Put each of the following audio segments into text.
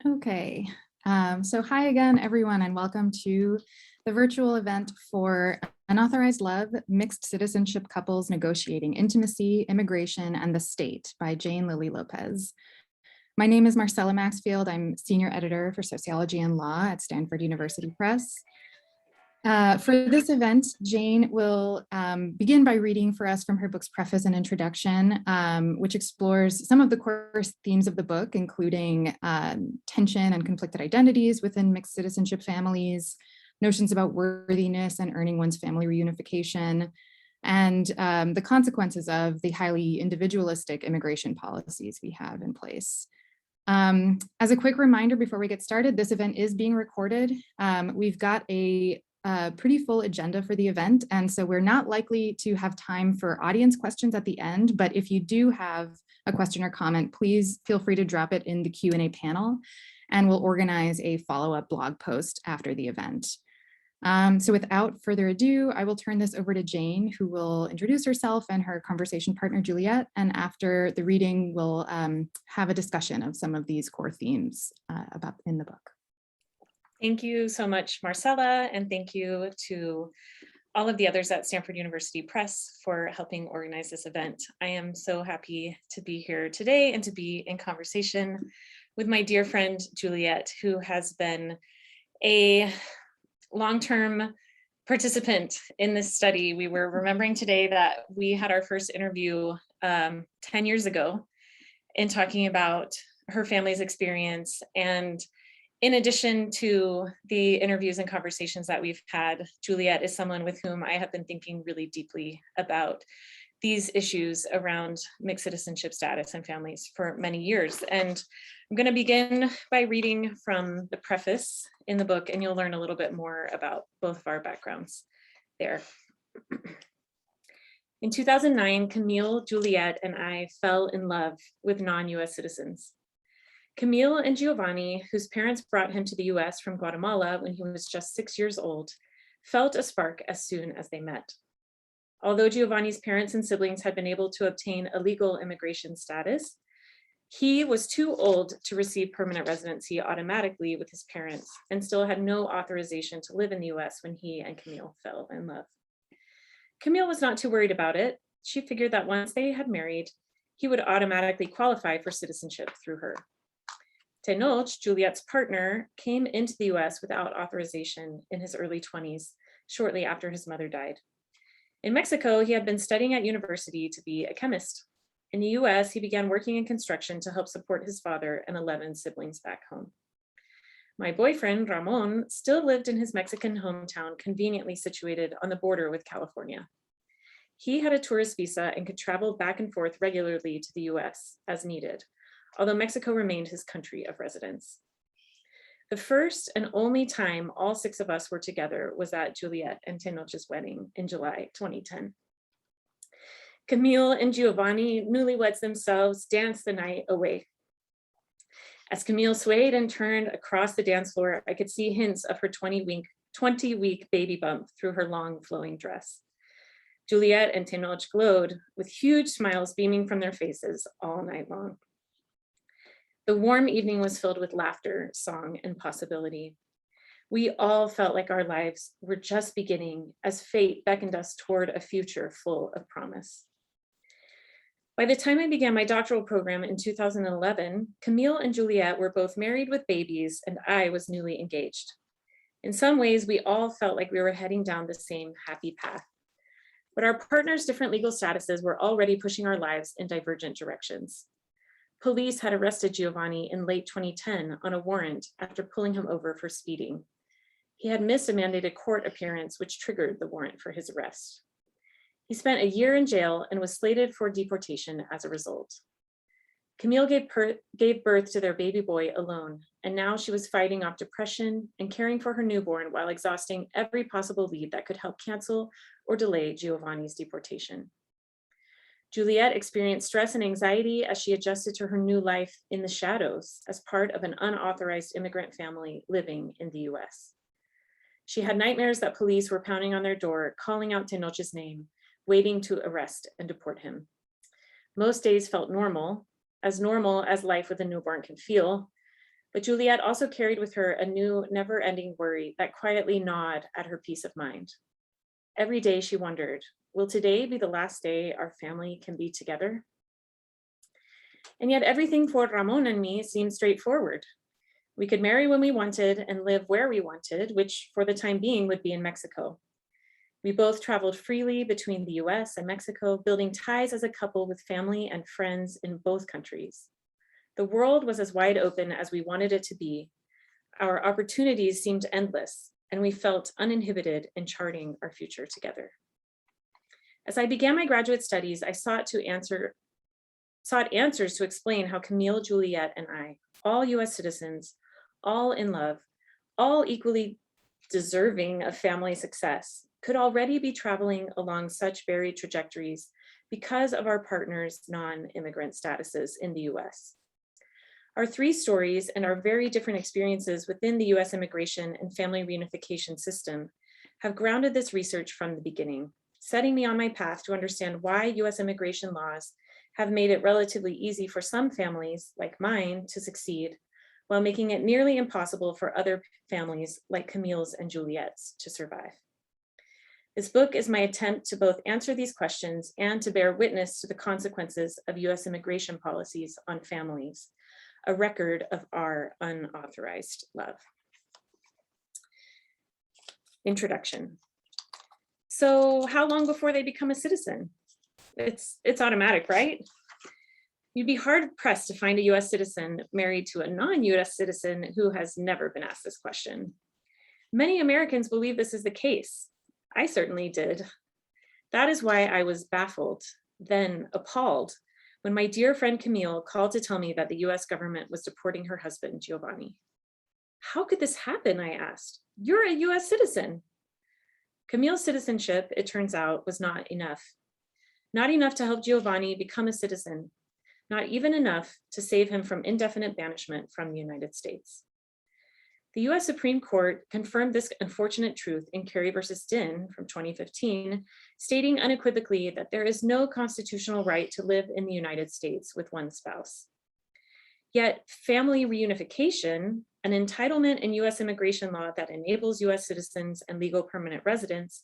Okay, so hi again, everyone, and welcome to the virtual event for Unauthorized Love, Mixed-Citizenship Couples Negotiating Intimacy, Immigration, and the State by Lilly López. My name is Marcella Maxfield. I'm Senior Editor for Sociology and Law at Stanford University Press. For this event, Jane will begin by reading for us from her book's Preface and Introduction, which explores some of the core themes of the book, including tension and conflicted identities within mixed citizenship families, notions about worthiness and earning one's family reunification, and the consequences of the highly individualistic immigration policies we have in place. As a quick reminder before we get started, this event is being recorded. We've got a pretty full agenda for the event, and so we're not likely to have time for audience questions at the end, but if you do have a question or comment, please feel free to drop it in the Q&A panel, and we'll organize a follow-up blog post after the event. So without further ado, I will turn this over to Jane, who will introduce herself and her conversation partner, Juliette, and after the reading, we'll have a discussion of some of these core themes about in the book. Thank you so much, Marcella, and thank you to all of the others at Stanford University Press for helping organize this event. I am so happy to be here today and to be in conversation with my dear friend, Juliette, who has been a long-term participant in this study. We were remembering today that we had our first interview 10 years ago in talking about her family's experience. And in addition to the interviews and conversations that we've had, Juliette is someone with whom I have been thinking really deeply about these issues around mixed citizenship status and families for many years. And I'm going to begin by reading from the preface in the book, and you'll learn a little bit more about both of our backgrounds there. In 2009, Camille, Juliette, and I fell in love with non-US citizens. Camille and Giovanni, whose parents brought him to the US from Guatemala when he was just 6 years old, felt a spark as soon as they met. Although Giovanni's parents and siblings had been able to obtain a legal immigration status, he was too old to receive permanent residency automatically with his parents and still had no authorization to live in the US when he and Camille fell in love. Camille was not too worried about it. She figured that once they had married, he would automatically qualify for citizenship through her. Tenoch, Juliette's partner, came into the US without authorization in his early 20s, shortly after his mother died. In Mexico, he had been studying at university to be a chemist. In the US, he began working in construction to help support his father and 11 siblings back home. My boyfriend, Ramon, still lived in his Mexican hometown, conveniently situated on the border with California. He had a tourist visa and could travel back and forth regularly to the US as needed, although Mexico remained his country of residence. The first and only time all 6 of us were together was at Juliette and Tenoch's wedding in July 2010. Camille and Giovanni, newlyweds themselves, danced the night away. As Camille swayed and turned across the dance floor, I could see hints of her 20-week baby bump through her long flowing dress. Juliette and Tenoch glowed with huge smiles beaming from their faces all night long. The warm evening was filled with laughter, song, and possibility. We all felt like our lives were just beginning as fate beckoned us toward a future full of promise. By the time I began my doctoral program in 2011, Camille and Juliette were both married with babies, and I was newly engaged. In some ways, we all felt like we were heading down the same happy path. But our partners' different legal statuses were already pushing our lives in divergent directions. Police had arrested Giovanni in late 2010 on a warrant after pulling him over for speeding. He had missed a mandated court appearance, which triggered the warrant for his arrest. He spent a year in jail and was slated for deportation as a result. Camille gave birth to their baby boy alone, and now she was fighting off depression and caring for her newborn while exhausting every possible lead that could help cancel or delay Giovanni's deportation. Juliette experienced stress and anxiety as she adjusted to her new life in the shadows as part of an unauthorized immigrant family living in the US. She had nightmares that police were pounding on their door, calling out Tenoch's name, waiting to arrest and deport him. Most days felt normal as life with a newborn can feel, But Juliette also carried with her a new, never-ending worry that quietly gnawed at her peace of mind. Every day she wondered, will today be the last day our family can be together? And yet everything for Ramon and me seemed straightforward. We could marry when we wanted and live where we wanted, which for the time being would be in Mexico. We both traveled freely between the US and Mexico, building ties as a couple with family and friends in both countries. The world was as wide open as we wanted it to be. Our opportunities seemed endless, and we felt uninhibited in charting our future together. As I began my graduate studies, I sought answers to explain how Camille, Juliette, and I, all US citizens, all in love, all equally deserving of family success, could already be traveling along such varied trajectories because of our partners' non-immigrant statuses in the US. Our three stories and our very different experiences within the US immigration and family reunification system have grounded this research from the beginning, setting me on my path to understand why US immigration laws have made it relatively easy for some families, like mine, to succeed, while making it nearly impossible for other families, like Camille's and Juliette's, to survive. This book is my attempt to both answer these questions and to bear witness to the consequences of US immigration policies on families, a record of our unauthorized love. Introduction. So how long before they become a citizen? It's automatic, right? You'd be hard pressed to find a US citizen married to a non-US citizen who has never been asked this question. Many Americans believe this is the case. I certainly did. That is why I was baffled, then appalled, when my dear friend Camille called to tell me that the US government was deporting her husband, Giovanni. How could this happen, I asked. You're a US citizen. Camille's citizenship, it turns out, was not enough. Not enough to help Giovanni become a citizen, not even enough to save him from indefinite banishment from the United States. The US Supreme Court confirmed this unfortunate truth in Kerry versus Dinn from 2015, stating unequivocally that there is no constitutional right to live in the United States with one spouse. Yet family reunification, an entitlement in US immigration law that enables US citizens and legal permanent residents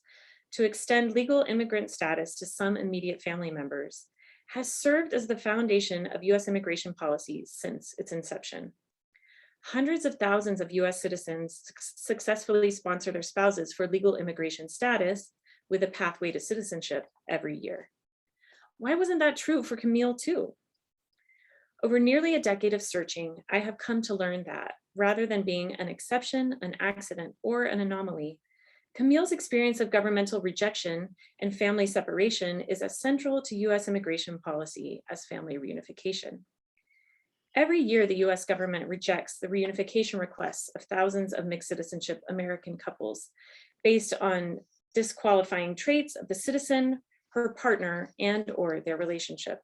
to extend legal immigrant status to some immediate family members, has served as the foundation of US immigration policies since its inception. Hundreds of thousands of US citizens successfully sponsor their spouses for legal immigration status with a pathway to citizenship every year. Why wasn't that true for Camille too? Over nearly a decade of searching, I have come to learn that rather than being an exception, an accident, or an anomaly, Camille's experience of governmental rejection and family separation is as central to US immigration policy as family reunification. Every year, the US government rejects the reunification requests of thousands of mixed citizenship American couples based on disqualifying traits of the citizen, her partner, and/or their relationship.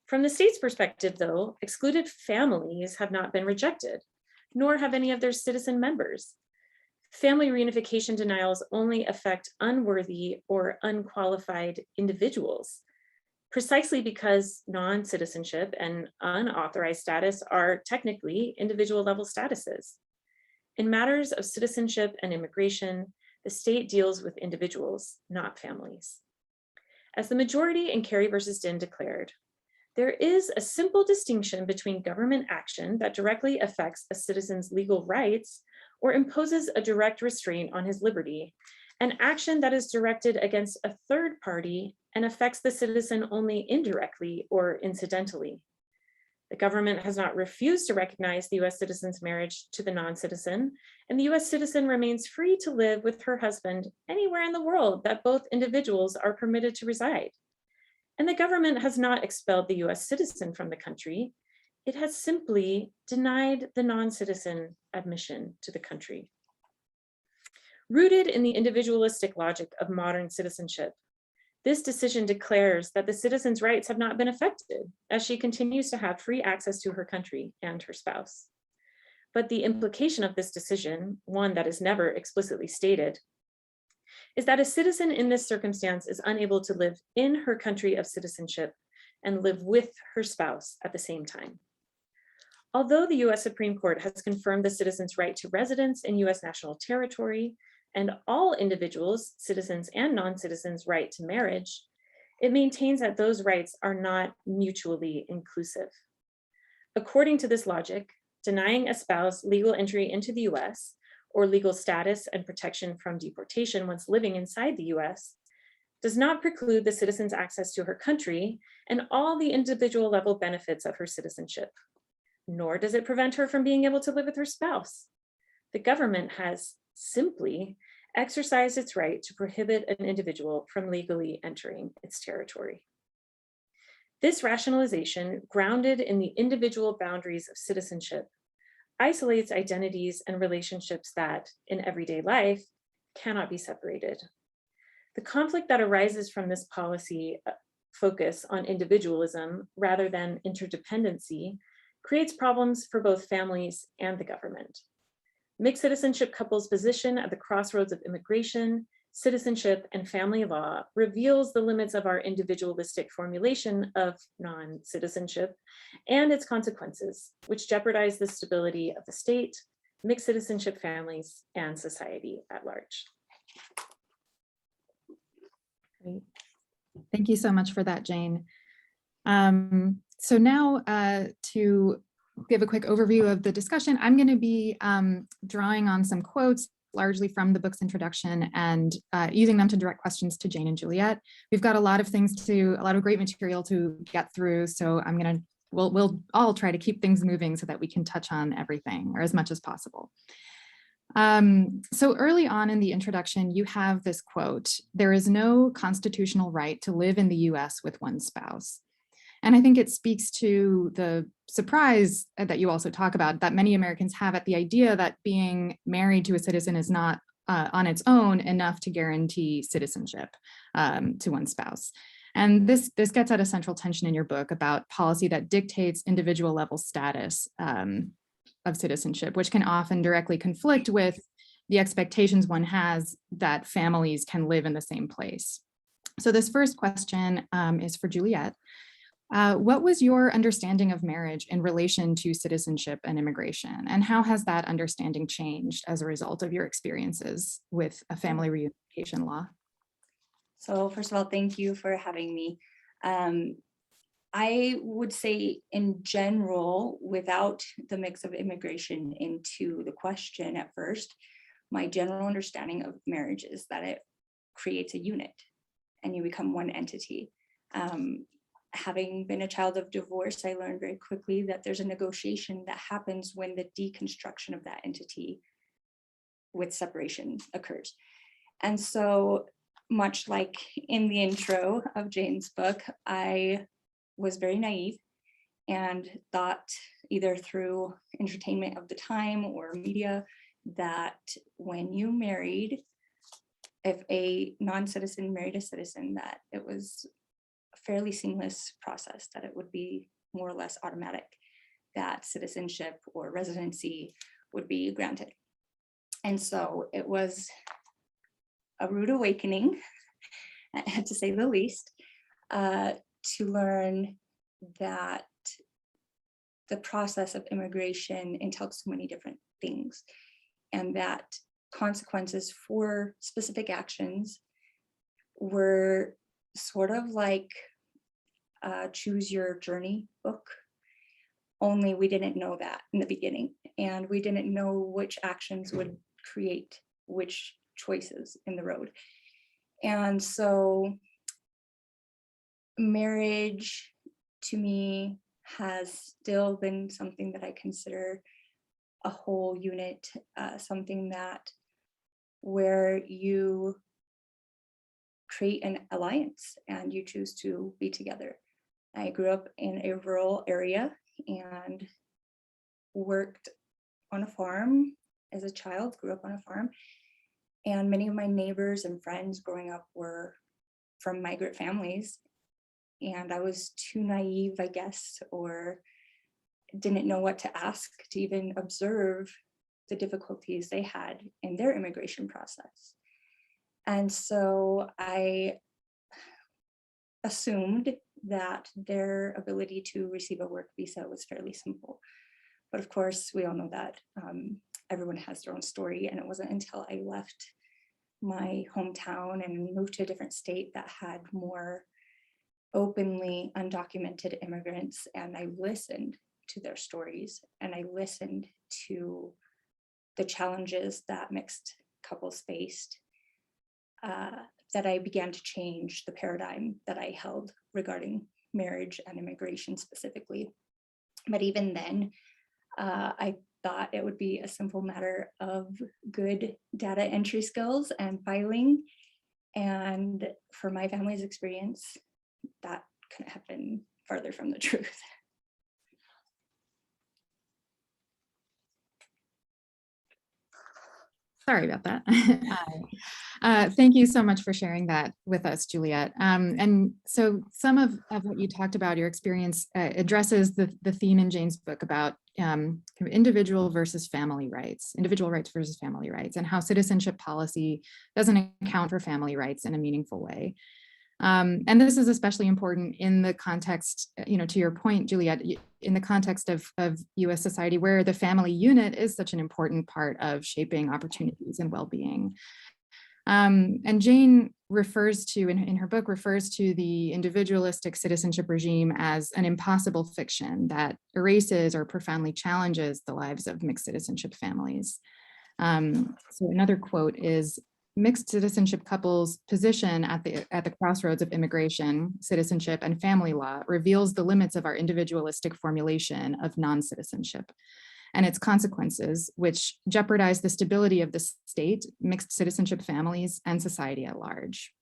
From the state's perspective, though, excluded families have not been rejected, nor have any of their citizen members. Family reunification denials only affect unworthy or unqualified individuals, precisely because non-citizenship and unauthorized status are technically individual level statuses. In matters of citizenship and immigration, the state deals with individuals, not families. As the majority in Kerry versus Dinn declared, there is a simple distinction between government action that directly affects a citizen's legal rights or imposes a direct restraint on his liberty, and action that is directed against a third party and affects the citizen only indirectly or incidentally. The government has not refused to recognize the US citizen's marriage to the non-citizen, and the US citizen remains free to live with her husband anywhere in the world that both individuals are permitted to reside. And the government has not expelled the US citizen from the country. It has simply denied the non-citizen admission to the country. Rooted in the individualistic logic of modern citizenship, this decision declares that the citizen's rights have not been affected, as she continues to have free access to her country and her spouse. But the implication of this decision, one that is never explicitly stated, is that a citizen in this circumstance is unable to live in her country of citizenship and live with her spouse at the same time. Although the US Supreme Court has confirmed the citizen's right to residence in US national territory and all individuals, citizens and non-citizens' right to marriage, it maintains that those rights are not mutually inclusive. According to this logic, denying a spouse legal entry into the US or legal status and protection from deportation once living inside the US does not preclude the citizen's access to her country and all the individual level benefits of her citizenship, nor does it prevent her from being able to live with her spouse. The government has simply exercised its right to prohibit an individual from legally entering its territory. This rationalization, grounded in the individual boundaries of citizenship, isolates identities and relationships that, in everyday life, cannot be separated. The conflict that arises from this policy focus on individualism rather than interdependency creates problems for both families and the government. Mixed citizenship couples' position at the crossroads of immigration, citizenship, and family law reveals the limits of our individualistic formulation of non-citizenship and its consequences, which jeopardize the stability of the state, mixed citizenship families, and society at large. Great. Thank you so much for that, Jane. So now to give a quick overview of the discussion, I'm going to be drawing on some quotes largely from the book's introduction and using them to direct questions to Jane and Juliette. We've got a lot of great material to get through, so we'll all try to keep things moving so that we can touch on everything or as much as possible. So early on in the introduction, you have this quote: "There is no constitutional right to live in the US with one spouse." And I think it speaks to the surprise that you also talk about that many Americans have at the idea that being married to a citizen is not on its own enough to guarantee citizenship to one spouse. And this gets at a central tension in your book about policy that dictates individual level status of citizenship, which can often directly conflict with the expectations one has that families can live in the same place. So this first question is for Juliette. What was your understanding of marriage in relation to citizenship and immigration? And how has that understanding changed as a result of your experiences with a family reunification law? So first of all, thank you for having me. I would say in general, without the mix of immigration into the question at first, my general understanding of marriage is that it creates a unit and you become one entity. Having been a child of divorce, I learned very quickly that there's a negotiation that happens when the deconstruction of that entity with separation occurs. And so much like in the intro of Jane's book, I was very naive and thought either through entertainment of the time or media that when you married, if a non-citizen married a citizen, that it was fairly seamless process, that it would be more or less automatic, that citizenship or residency would be granted. And so it was a rude awakening, to say the least, to learn that the process of immigration entails so many different things, and that consequences for specific actions were sort of like choose your journey book, only we didn't know that in the beginning, and we didn't know which actions would create which choices in the road. And so marriage to me has still been something that I consider a whole unit, something that where you create an alliance and you choose to be together. I grew up in a rural area and worked on a farm as a child, grew up on a farm. And many of my neighbors and friends growing up were from migrant families. And I was too naive, I guess, or didn't know what to ask to even observe the difficulties they had in their immigration process. And so I assumed that their ability to receive a work visa was fairly simple. But of course, we all know that everyone has their own story. And it wasn't until I left my hometown and moved to a different state that had more openly undocumented immigrants, and I listened to their stories, and I listened to the challenges that mixed couples faced, that I began to change the paradigm that I held regarding marriage and immigration specifically. But even then, I thought it would be a simple matter of good data entry skills and filing. And for my family's experience, that couldn't have been farther from the truth. Sorry about that. Thank you so much for sharing that with us, Juliette. And so some of what you talked about, your experience addresses the theme in Jane's book about individual versus family rights, individual rights versus family rights, and how citizenship policy doesn't account for family rights in a meaningful way. And this is especially important in the context, to your point, Juliette, in the context of US society, where the family unit is such an important part of shaping opportunities and well-being. And Jane refers to, in her book, refers to the individualistic citizenship regime as an impossible fiction that erases or profoundly challenges the lives of mixed citizenship families. So another quote is, "Mixed citizenship couples' position at the crossroads of immigration, citizenship, and family law reveals the limits of our individualistic formulation of non-citizenship and its consequences, which jeopardize the stability of the state, mixed citizenship families, and society at large."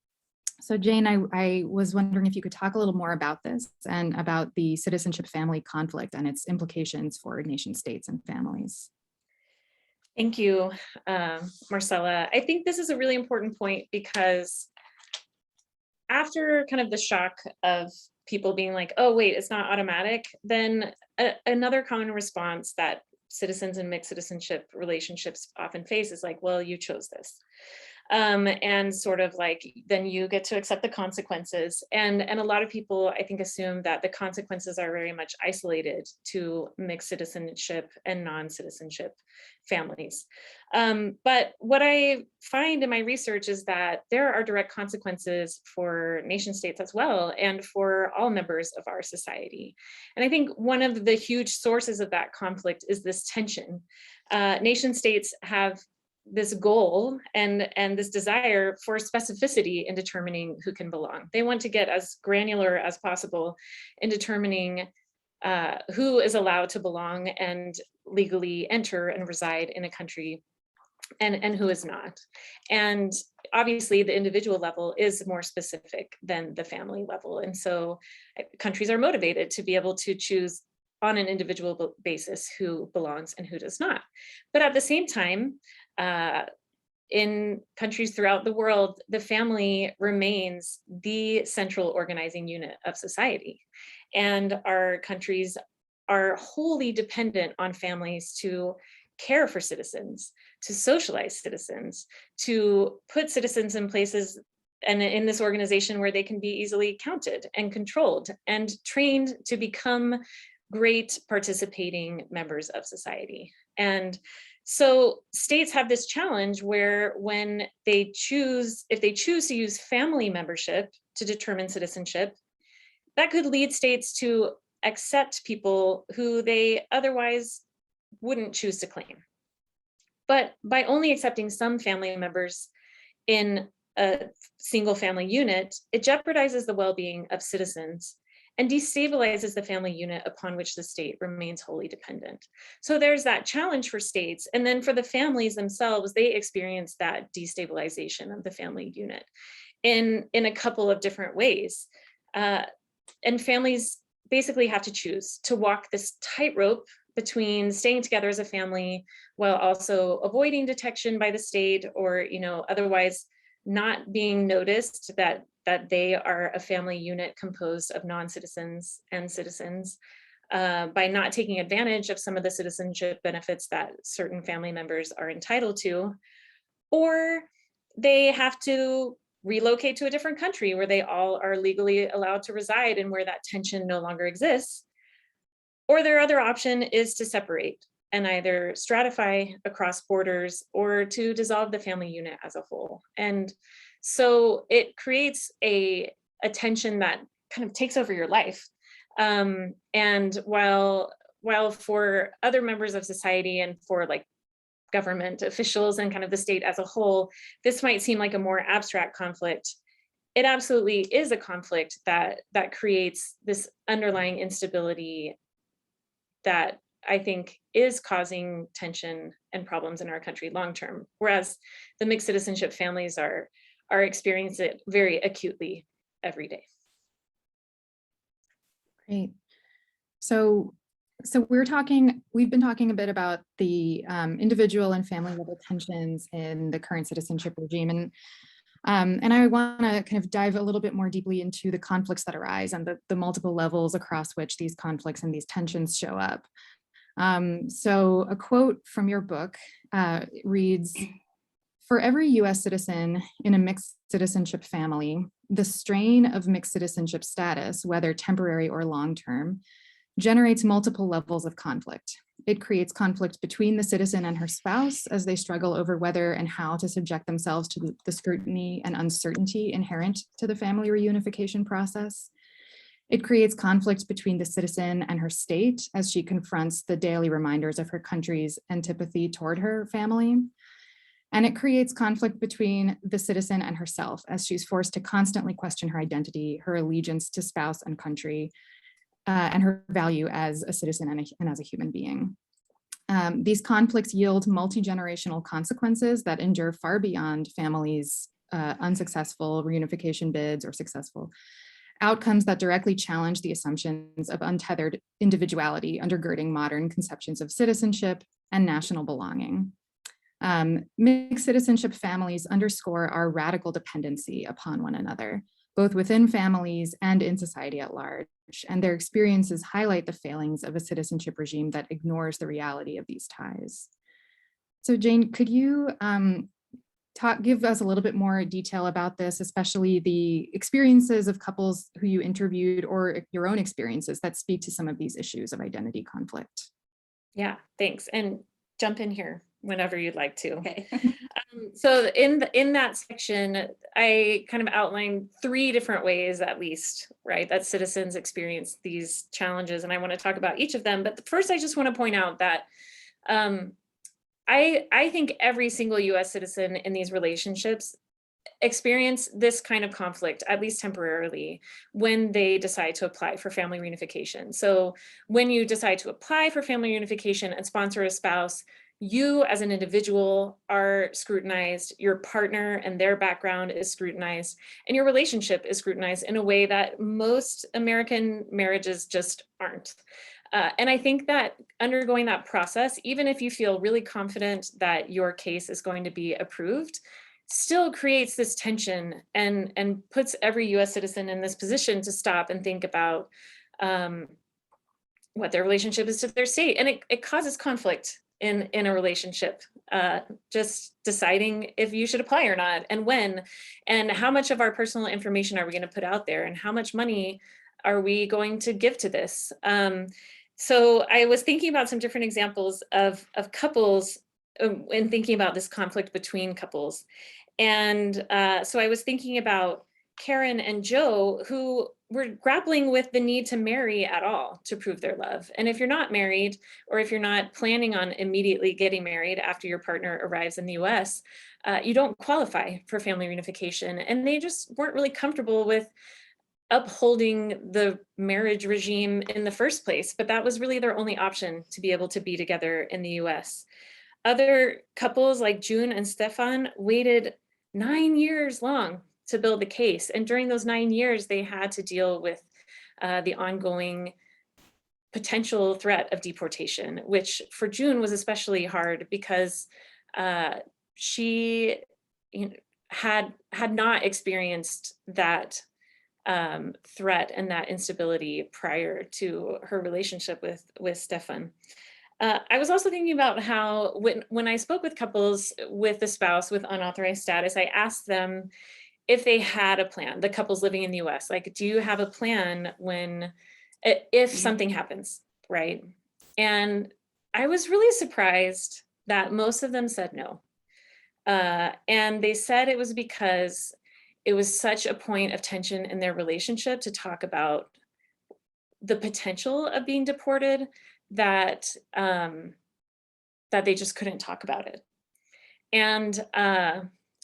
So Jane, I was wondering if you could talk a little more about this and about the citizenship family conflict and its implications for nation states and families. Thank you, Marcella. I think this is a really important point because after kind of the shock of people being like, oh, wait, it's not automatic, then another common response that citizens and mixed citizenship relationships often face is like, well, you chose this. And sort of like, then you get to accept the consequences. And a lot of people, I think, assume that the consequences are very much isolated to mixed citizenship and non-citizenship families. But what I find in my research is that there are direct consequences for nation states as well, and for all members of our society. And I think one of the huge sources of that conflict is this tension. Nation states have this goal and this desire for specificity in determining who can belong. They want to get as granular as possible in determining who is allowed to belong and legally enter and reside in a country and who is not. And obviously the individual level is more specific than the family level. And so countries are motivated to be able to choose on an individual basis who belongs and who does not. But at the same time, in countries throughout the world, the family remains the central organizing unit of society. And our countries are wholly dependent on families to care for citizens, to socialize citizens, to put citizens in places and in this organization where they can be easily counted and controlled and trained to become great participating members of society. And so states have this challenge where when they choose, if they choose to use family membership to determine citizenship, that could lead states to accept people who they otherwise wouldn't choose to claim. But by only accepting some family members in a single family unit, it jeopardizes the well-being of citizens and destabilizes the family unit upon which the state remains wholly dependent. So there's that challenge for states. And then for the families themselves, they experience that destabilization of the family unit in a couple of different ways. And families basically have to choose to walk this tightrope between staying together as a family while also avoiding detection by the state, or otherwise not being noticed that they are a family unit composed of non-citizens and citizens, by not taking advantage of some of the citizenship benefits that certain family members are entitled to, or they have to relocate to a different country where they all are legally allowed to reside and where that tension no longer exists. Or their other option is to separate and either stratify across borders or to dissolve the family unit as a whole. And so it creates a tension that kind of takes over your life. And while for other members of society and for like government officials and kind of the state as a whole, this might seem like a more abstract conflict, it absolutely is a conflict that creates this underlying instability that I think is causing tension and problems in our country long term, whereas the mixed citizenship families are experiencing it very acutely every day. Great. So we've been talking a bit about the individual and family level tensions in the current citizenship regime. And I want to kind of dive a little bit more deeply into the conflicts that arise and the multiple levels across which these conflicts and these tensions show up. So a quote from your book reads, "For every US citizen in a mixed citizenship family, the strain of mixed citizenship status, whether temporary or long-term, generates multiple levels of conflict. It creates conflict between the citizen and her spouse as they struggle over whether and how to subject themselves to the scrutiny and uncertainty inherent to the family reunification process. It creates conflict between the citizen and her state as she confronts the daily reminders of her country's antipathy toward her family. And it creates conflict between the citizen and herself as she's forced to constantly question her identity, her allegiance to spouse and country, and her value as a citizen and as a human being. These conflicts yield multi-generational consequences that endure far beyond families' unsuccessful reunification bids or successful outcomes that directly challenge the assumptions of untethered individuality undergirding modern conceptions of citizenship and national belonging. Mixed citizenship families underscore our radical dependency upon one another, both within families and in society at large, and their experiences highlight the failings of a citizenship regime that ignores the reality of these ties. So Jane, could you give us a little bit more detail about this, especially the experiences of couples who you interviewed or your own experiences that speak to some of these issues of identity conflict? Yeah, thanks. And jump in here whenever you'd like to. Okay. So in that section, I kind of outlined 3 different ways, at least, right, that citizens experience these challenges, and I want to talk about each of them. But first, I just want to point out that I think every single U.S. citizen in these relationships experience this kind of conflict, at least temporarily, when they decide to apply for family reunification. So when you decide to apply for family reunification and sponsor a spouse, you as an individual are scrutinized, your partner and their background is scrutinized, and your relationship is scrutinized in a way that most American marriages just aren't. And I think that undergoing that process, even if you feel really confident that your case is going to be approved, still creates this tension and puts every US citizen in this position to stop and think about what their relationship is to their state. And it causes conflict in a relationship, just deciding if you should apply or not, and when, and how much of our personal information are we going to put out there, and how much money are we going to give to this. So I was thinking about some different examples of couples and thinking about this conflict between couples. And so I was thinking about Karen and Joe, who were grappling with the need to marry at all to prove their love. And if you're not married, or if you're not planning on immediately getting married after your partner arrives in the US, you don't qualify for family reunification. And they just weren't really comfortable with upholding the marriage regime in the first place, but that was really their only option to be able to be together in the US. Other couples like June and Stefan waited 9 years long to build the case. And during those 9 years, they had to deal with the ongoing potential threat of deportation, which for June was especially hard because she had not experienced that threat and that instability prior to her relationship with Stefan. I was also thinking about how when I spoke with couples with a spouse with unauthorized status, I asked them if they had a plan, the couples living in the US, like, do you have a plan if something happens? right? And I was really surprised that most of them said no. And they said it was because it was such a point of tension in their relationship to talk about the potential of being deported that that they just couldn't talk about it. And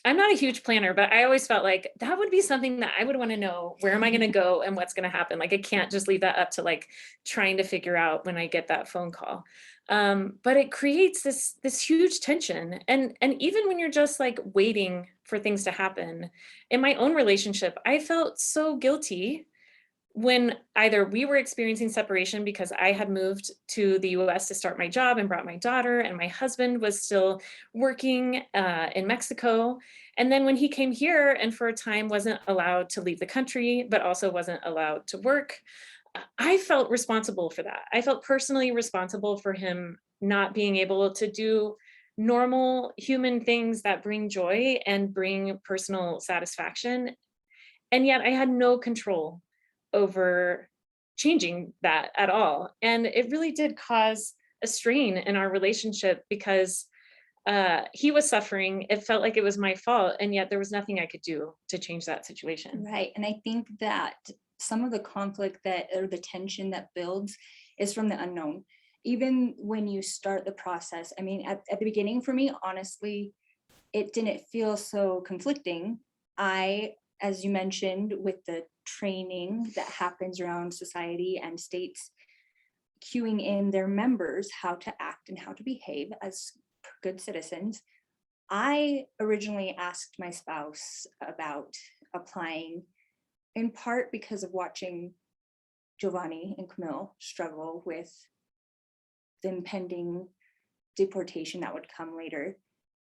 I'm not a huge planner, but I always felt like that would be something that I would want to know. Where am I going to go and what's going to happen? Like I can't just leave that up to like trying to figure out when I get that phone call. But it creates this huge tension. And even when you're just like waiting for things to happen, in my own relationship, I felt so guilty when either we were experiencing separation because I had moved to the US to start my job and brought my daughter, and my husband was still working in Mexico. And then when he came here and for a time wasn't allowed to leave the country, but also wasn't allowed to work, I felt responsible for that. I felt personally responsible for him not being able to do normal human things that bring joy and bring personal satisfaction. And yet I had no control over changing that at all. And it really did cause a strain in our relationship because he was suffering. It felt like it was my fault. And yet there was nothing I could do to change that situation. Right. And I think that some of the conflict that, or the tension that builds is from the unknown. Even when you start the process, I mean, at the beginning for me, honestly, it didn't feel so conflicting. As you mentioned, with the training that happens around society and states cueing in their members how to act and how to behave as good citizens, I originally asked my spouse about applying, in part because of watching Giovanni and Camille struggle with the impending deportation that would come later,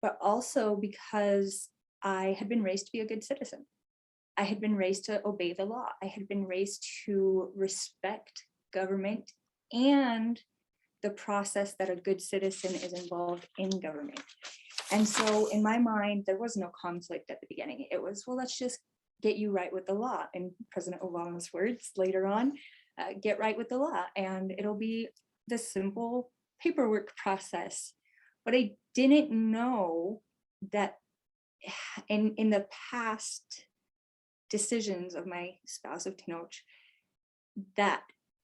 but also because I had been raised to be a good citizen. I had been raised to obey the law. I had been raised to respect government and the process that a good citizen is involved in government. And so in my mind, there was no conflict at the beginning. It was, well, let's just get you right with the law. In President Obama's words later on, get right with the law. And it'll be the simple paperwork process. But I didn't know that in the past decisions of my spouse of Tenoch, that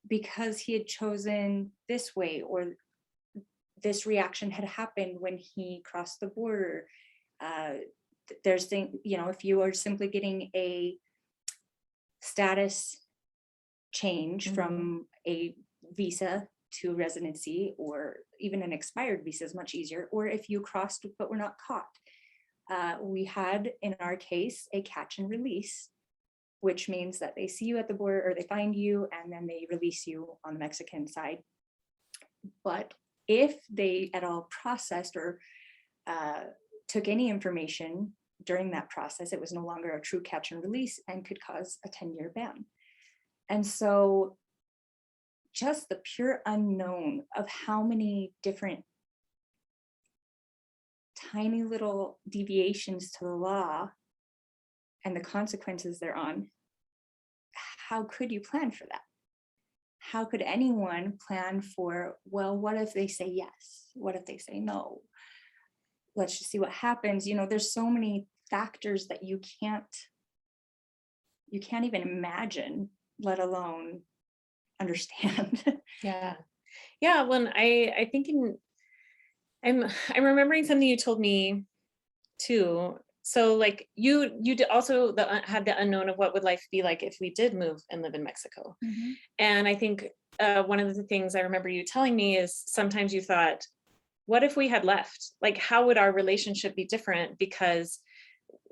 because he had chosen this way, or this reaction had happened when he crossed the border, there's things, if you are simply getting a status change from a visa to residency, or even an expired visa is much easier, or if you crossed but were not caught. We had, in our case, a catch and release, which means that they see you at the border or they find you and then they release you on the Mexican side. But if they at all processed or took any information during that process, it was no longer a true catch and release and could cause a 10-year ban. And so just the pure unknown of how many different tiny little deviations to the law and the consequences thereon, how could you plan for that? How could anyone plan for, well, what if they say yes? What if they say no? Let's just see what happens. There's so many factors that you can't even imagine, let alone understand. Yeah. When I think I'm remembering something you told me too. So like you did also had the unknown of what would life be like if we did move and live in Mexico. Mm-hmm. And I think one of the things I remember you telling me is sometimes you thought, what if we had left? Like, how would our relationship be different? Because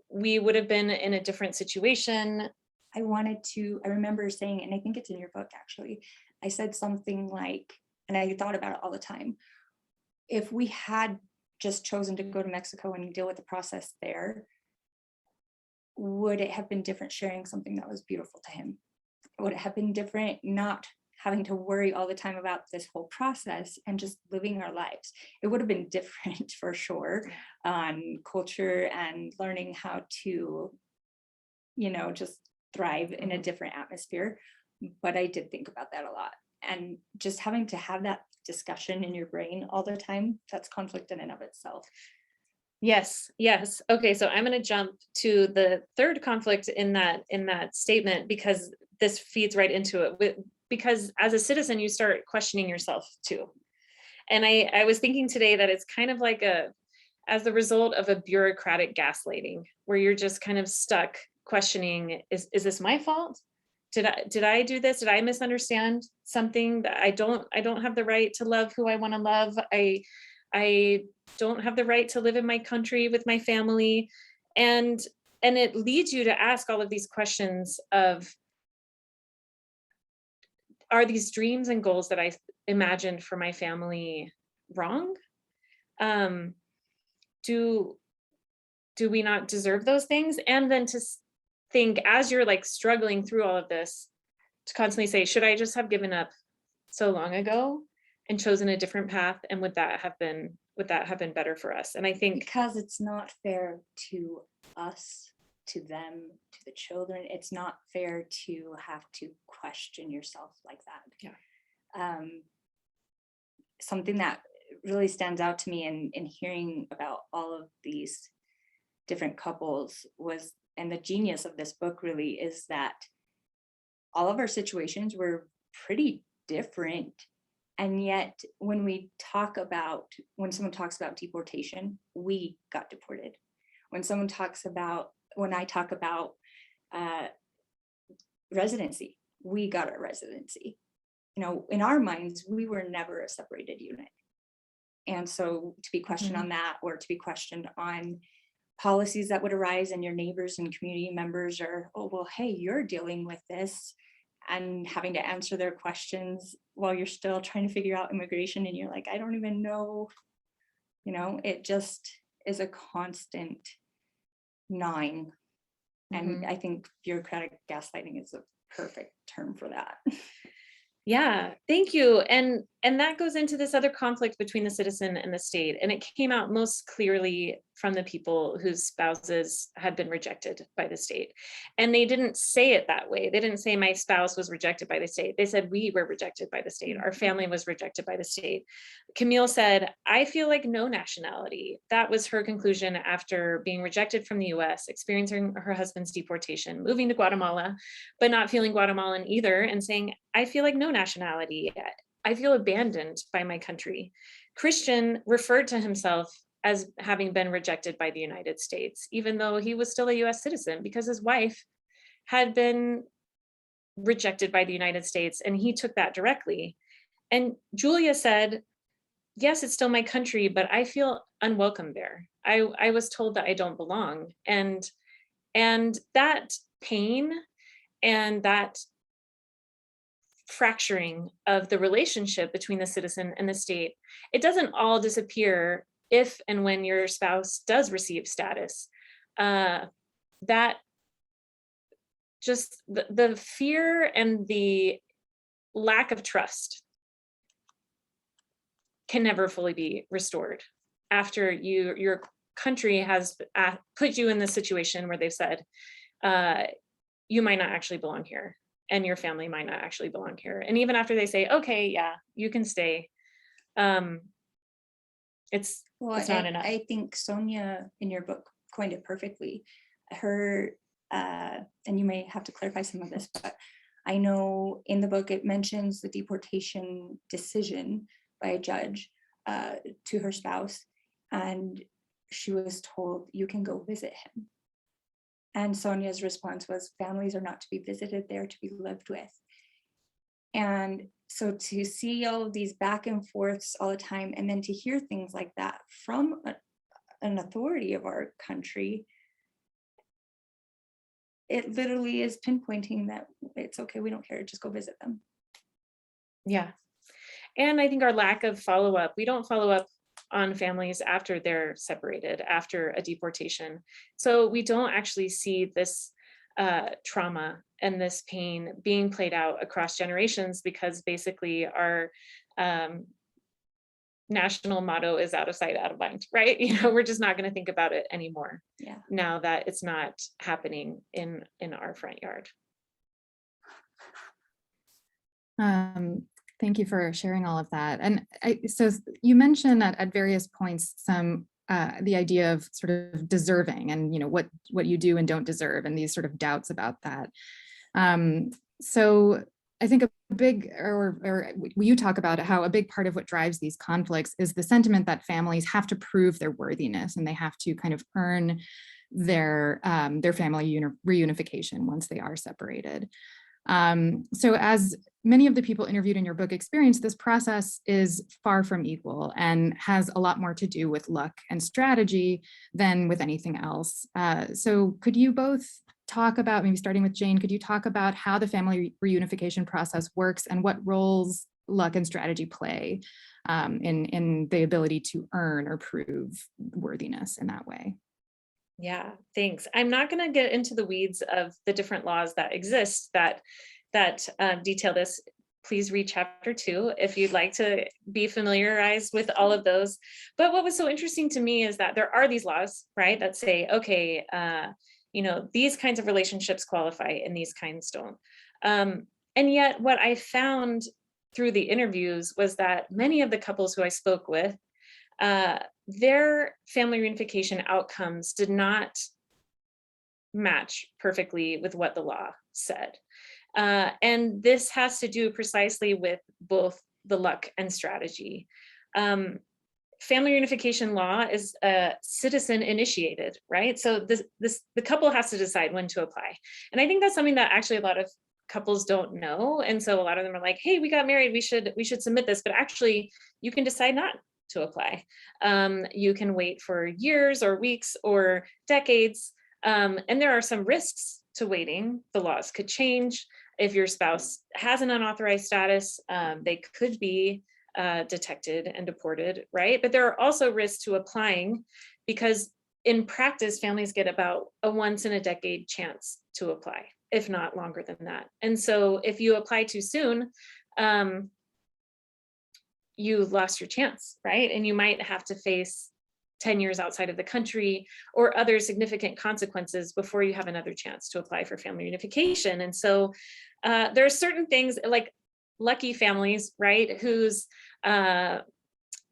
we would have been in a different situation. I remember saying, and I think it's in your book actually, I said something like, and I thought about it all the time, if we had just chosen to go to Mexico and deal with the process there, would it have been different sharing something that was beautiful to him? Would it have been different not having to worry all the time about this whole process and just living our lives? It would have been different for sure on culture and learning how to, just thrive in a different atmosphere. But I did think about that a lot. And just having to have that discussion in your brain all the time, that's conflict in and of itself. Yes, yes. Okay, so I'm going to jump to the third conflict in that statement, because this feeds right into it. Because as a citizen, you start questioning yourself too. And I was thinking today that it's kind of like as the result of a bureaucratic gaslighting, where you're just kind of stuck questioning, is this my fault? Did I do this? Did I misunderstand something? That I don't have the right to love who I want to love. I don't have the right to live in my country with my family. And it leads you to ask all of these questions of, are these dreams and goals that I imagined for my family wrong? Do we not deserve those things? And then to think, as you're like struggling through all of this, to constantly say, should I just have given up so long ago and chosen a different path? And would that have been better for us? And I think, because it's not fair to us, to them, to the children. It's not fair to have to question yourself like that. Yeah. Something that really stands out to me in hearing about all of these different couples was, and the genius of this book really is that all of our situations were pretty different. And yet when someone talks about deportation, we got deported. When I talk about residency, we got our residency. In our minds, we were never a separated unit. And so to be questioned on that, or to be questioned on policies that would arise, and your neighbors and community members are, oh, well, hey, you're dealing with this, and having to answer their questions while you're still trying to figure out immigration, and you're like, I don't even know, it just is a constant gnawing. And I think bureaucratic gaslighting is a perfect term for that. yeah, thank you. And that goes into this other conflict between the citizen and the state. And it came out most clearly from the people whose spouses had been rejected by the state. And they didn't say it that way. They didn't say my spouse was rejected by the state. They said we were rejected by the state. Our family was rejected by the state. Camille said, I feel like no nationality. That was her conclusion after being rejected from the US, experiencing her husband's deportation, moving to Guatemala, but not feeling Guatemalan either, and saying, I feel like no nationality. I feel abandoned by my country. Christian referred to himself as having been rejected by the United States, even though he was still a US citizen, because his wife had been rejected by the United States, and he took that directly. And Julia said, yes, it's still my country, but I feel unwelcome there. I was told that I don't belong. And that pain and that fracturing of the relationship between the citizen and the state, it doesn't all disappear if and when your spouse does receive status. That just the fear and the lack of trust can never fully be restored after your country has put you in this situation where they've said, you might not actually belong here, and your family might not actually belong here. And even after they say, okay, yeah, you can stay, it's not enough. I think Sonia in your book coined it perfectly. Her, and you may have to clarify some of this, but I know in the book it mentions the deportation decision by a judge to her spouse, and she was told, you can go visit him. And Sonia's response was, families are not to be visited, they're to be lived with. And so to see all of these back and forths all the time, and then to hear things like that from an authority of our country, it literally is pinpointing that it's okay, we don't care, just go visit them. Yeah. And I think our lack of follow-up, we don't follow up on families after they're separated, after a deportation. So we don't actually see this trauma and this pain being played out across generations, because basically our national motto is out of sight, out of mind, right? We're just not going to think about it anymore. Yeah. Now that it's not happening in our front yard. Thank you for sharing all of that. And so you mentioned at various points the idea of sort of deserving and what you do and don't deserve, and these sort of doubts about that. So I think a big, or you talk about how a big part of what drives these conflicts is the sentiment that families have to prove their worthiness and they have to kind of earn their family reunification once they are separated. So as many of the people interviewed in your book experienced, this process is far from equal and has a lot more to do with luck and strategy than with anything else. So could you both talk about, maybe starting with Jane, could you talk about how the family reunification process works and what roles luck and strategy play in the ability to earn or prove worthiness in that way? Yeah, thanks. I'm not going to get into the weeds of the different laws that exist that detail this. Please read chapter 2 if you'd like to be familiarized with all of those. But what was so interesting to me is that there are these laws, right, that say, okay, these kinds of relationships qualify and these kinds don't. And yet what I found through the interviews was that many of the couples who I spoke with, their family reunification outcomes did not match perfectly with what the law said. And this has to do precisely with both the luck and strategy. Family reunification law is citizen initiated, right? So the couple has to decide when to apply. And I think that's something that actually a lot of couples don't know. And so a lot of them are like, hey, we got married, we should submit this, but actually you can decide not to apply. You can wait for years or weeks or decades. And there are some risks to waiting. The laws could change. If your spouse has an unauthorized status, they could be detected and deported, right? But there are also risks to applying because in practice, families get about a once in a decade chance to apply, if not longer than that. And so if you apply too soon, you lost your chance, right? And you might have to face 10 years outside of the country or other significant consequences before you have another chance to apply for family reunification. And so there are certain things like lucky families, right, whose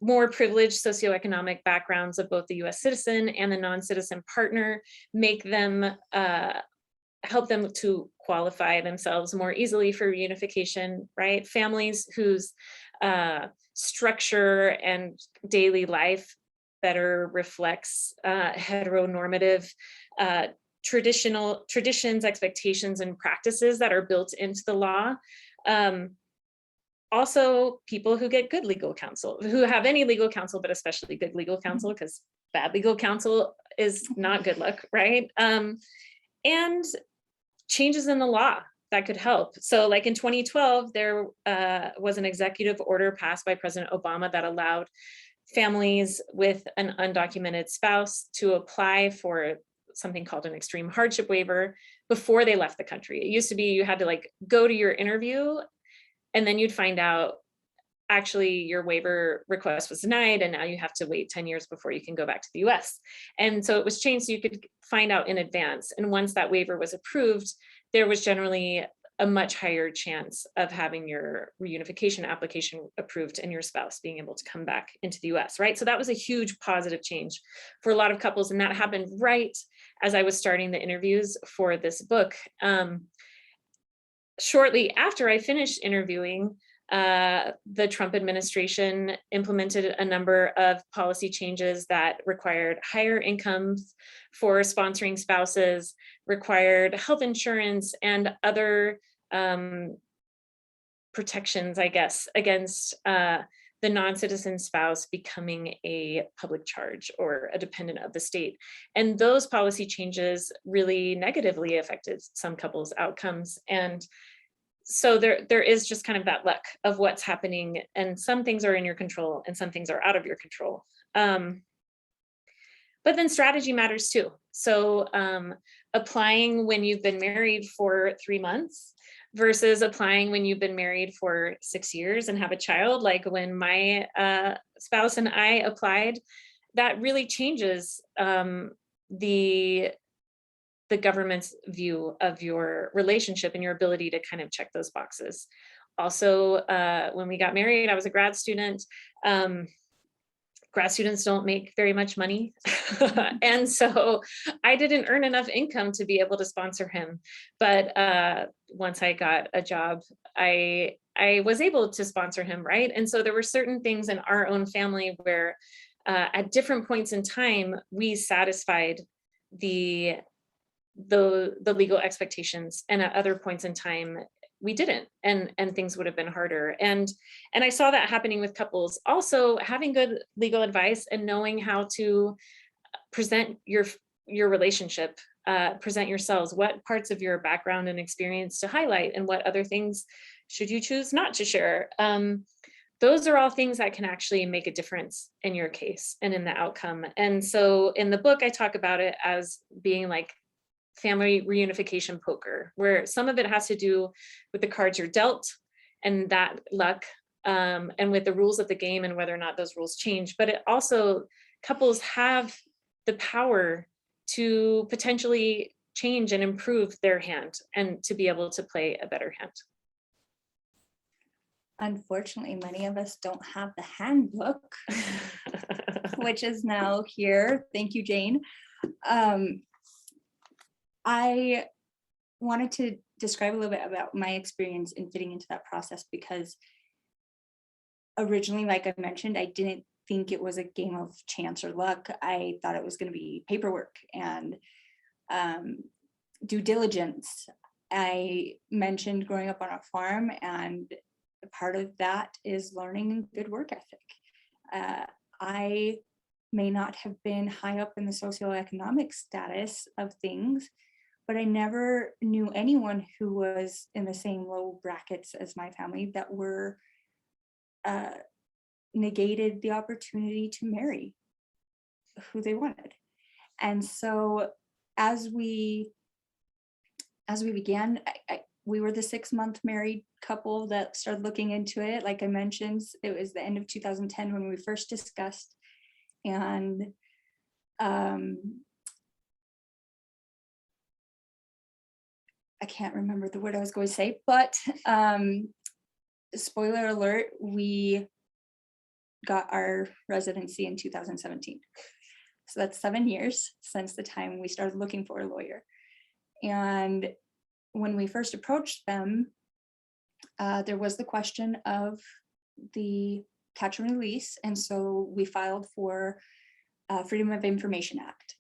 more privileged socioeconomic backgrounds of both the US citizen and the non-citizen partner make them help them to qualify themselves more easily for reunification, right? Families whose structure and daily life better reflects heteronormative traditions, expectations, and practices that are built into the law. Also, people who get good legal counsel, who have any legal counsel, but especially good legal counsel, because bad legal counsel is not good luck, right? And changes in the law that could help. So like in 2012, there was an executive order passed by President Obama that allowed families with an undocumented spouse to apply for something called an extreme hardship waiver before they left the country. It used to be you had to like go to your interview and then you'd find out actually your waiver request was denied and now you have to wait 10 years before you can go back to the US. And so it was changed so you could find out in advance. And once that waiver was approved, there was generally a much higher chance of having your reunification application approved and your spouse being able to come back into the US, right? So that was a huge positive change for a lot of couples. And that happened right as I was starting the interviews for this book. Shortly after I finished interviewing, the Trump administration implemented a number of policy changes that required higher incomes for sponsoring spouses, required health insurance and other protections, I guess, against the non-citizen spouse becoming a public charge or a dependent of the state. And those policy changes really negatively affected some couples' outcomes. And so there is just kind of that luck of what's happening, and some things are in your control and some things are out of your control. But then strategy matters too. So applying when you've been married for 3 months versus applying when you've been married for 6 years and have a child, like when my spouse and I applied, that really changes the government's view of your relationship and your ability to kind of check those boxes. Also, when we got married, I was a grad student. Grad students don't make very much money. And so I didn't earn enough income to be able to sponsor him. But once I got a job, I was able to sponsor him, right? And so there were certain things in our own family where at different points in time, we satisfied the legal expectations, and at other points in time we didn't, and things would have been harder. And I saw that happening with couples. Also, having good legal advice and knowing how to present your relationship, present yourselves, what parts of your background and experience to highlight, and what other things should you choose not to share. Those are all things that can actually make a difference in your case and in the outcome. And so in the book, I talk about it as being like family reunification poker, where some of it has to do with the cards you're dealt and that luck, and with the rules of the game and whether or not those rules change. But it also, couples have the power to potentially change and improve their hand and to be able to play a better hand. Unfortunately, many of us don't have the handbook, which is now here. Thank you, Jane. I wanted to describe a little bit about my experience in fitting into that process, because originally, like I mentioned, I didn't think it was a game of chance or luck. I thought it was going to be paperwork and due diligence. I mentioned growing up on a farm, and part of that is learning good work ethic. I may not have been high up in the socioeconomic status of things, but I never knew anyone who was in the same low brackets as my family that were negated the opportunity to marry who they wanted. And so as we began, we were the 6-month married couple that started looking into it. Like I mentioned, it was the end of 2010 when we first discussed, and I can't remember the word I was going to say, but spoiler alert, we got our residency in 2017. So that's 7 years since the time we started looking for a lawyer. And when we first approached them, there was the question of the catch and release. And so we filed for Freedom of Information Act.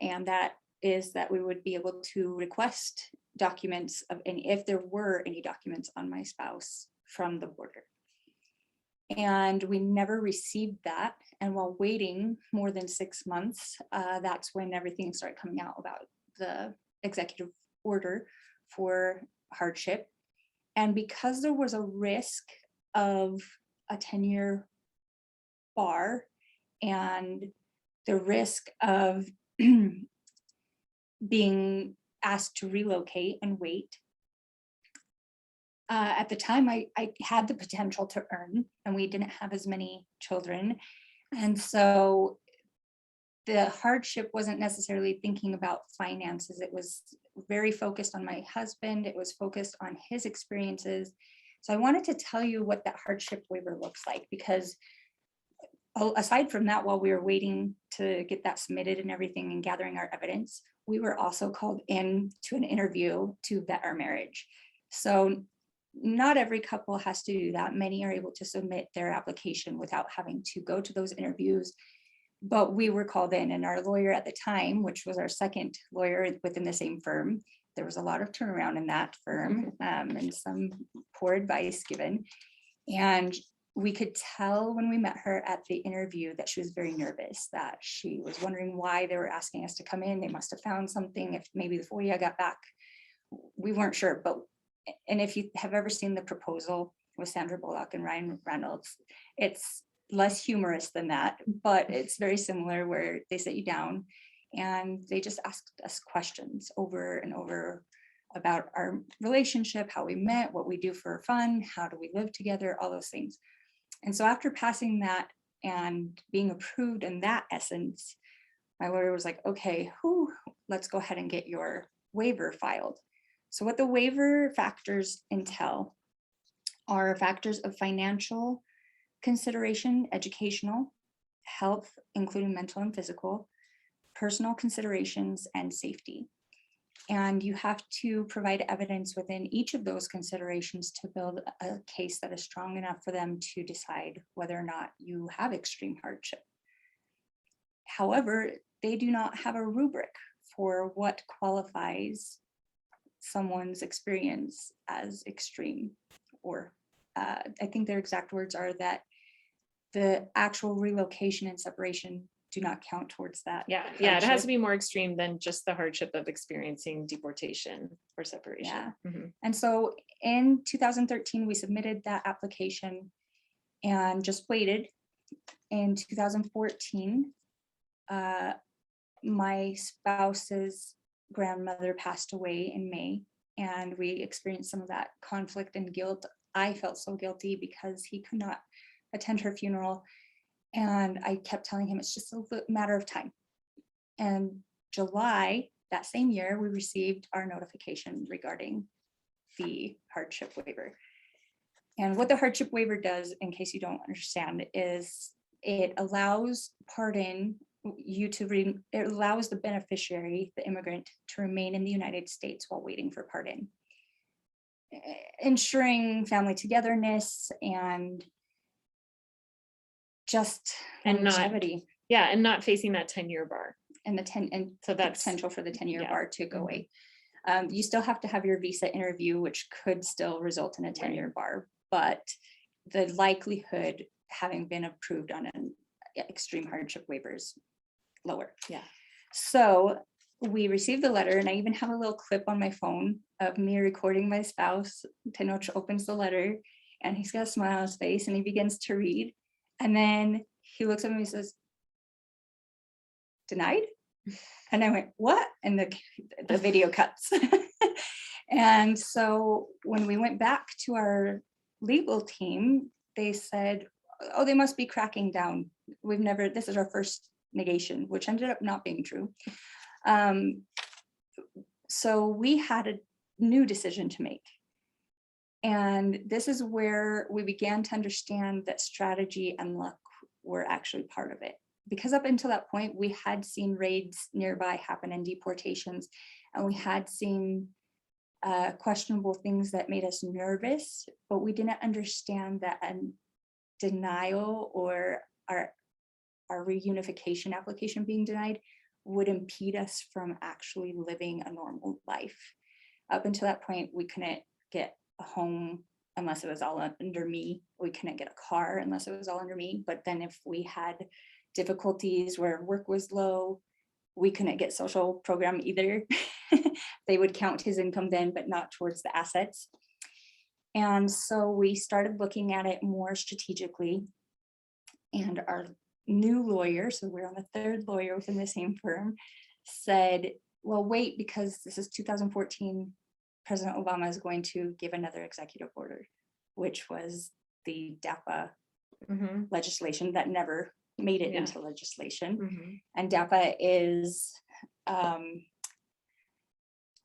And that is that we would be able to request documents of any, if there were any documents on my spouse from the border. And we never received that. And while waiting more than 6 months, that's when everything started coming out about the executive order for hardship. And because there was a risk of a 10-year bar and the risk of being asked to relocate and wait, at the time I had the potential to earn, and we didn't have as many children. And so the hardship wasn't necessarily thinking about finances. It was very focused on my husband. It was focused on his experiences. So I wanted to tell you what that hardship waiver looks like, because aside from that, while we were waiting to get that submitted and everything and gathering our evidence, we were also called in to an interview to vet our marriage. So not every couple has to do that. Many are able to submit their application without having to go to those interviews. But we were called in, and our lawyer at the time, which was our second lawyer within the same firm, there was a lot of turnaround in that firm, and some poor advice given. And we could tell when we met her at the interview that she was very nervous, that she was wondering why they were asking us to come in. They must have found something. If maybe the FOIA got back, we weren't sure. And if you have ever seen The Proposal with Sandra Bullock and Ryan Reynolds, it's less humorous than that, but it's very similar, where they sit you down and they just asked us questions over and over about our relationship, how we met, what we do for fun, how do we live together, all those things. And so after passing that and being approved in that essence, my lawyer was like, okay, let's go ahead and get your waiver filed. So what the waiver factors entail are factors of financial consideration, educational, health, including mental and physical, personal considerations, and safety. And you have to provide evidence within each of those considerations to build a case that is strong enough for them to decide whether or not you have extreme hardship. However, they do not have a rubric for what qualifies someone's experience as extreme, or I think their exact words are that the actual relocation and separation do not count towards that. Yeah, it has to be more extreme than just the hardship of experiencing deportation or separation. Yeah. Mhm. And so in 2013, we submitted that application and just waited. In 2014, my spouse's grandmother passed away in May, and we experienced some of that conflict and guilt. I felt so guilty because he could not attend her funeral. And I kept telling him it's just a matter of time. And July, that same year, we received our notification regarding the hardship waiver. And what the hardship waiver does, in case you don't understand, is it allows it allows the beneficiary, the immigrant, to remain in the United States while waiting for pardon, ensuring family togetherness and just longevity. And not facing that 10-year bar. And so the potential for the 10-year bar to go away. You still have to have your visa interview, which could still result in a 10-year bar, but the likelihood having been approved on an extreme hardship waiver is lower. Yeah. So we received the letter, and I even have a little clip on my phone of me recording my spouse. Tenoch opens the letter, and he's got a smile on his face, and he begins to read. And then he looks at me and says, "Denied?" And I went, "What?" And the video cuts. And so when we went back to our legal team, they said, "Oh, they must be cracking down. This is our first negation," which ended up not being true. So we had a new decision to make. And this is where we began to understand that strategy and luck were actually part of it. Because up until that point, we had seen raids nearby happen and deportations, and we had seen questionable things that made us nervous, but we didn't understand that a denial or our reunification application being denied would impede us from actually living a normal life. Up until that point, we couldn't get a home unless it was all under me. We couldn't get a car unless it was all under me. But then if we had difficulties where work was low, we couldn't get social program either. They would count his income then, but not towards the assets. And so we started looking at it more strategically. And our new lawyer, so we're on the third lawyer within the same firm, said, "Well, wait, because this is 2014, President Obama is going to give another executive order," which was the DAPA legislation that never made it into legislation. And DAPA is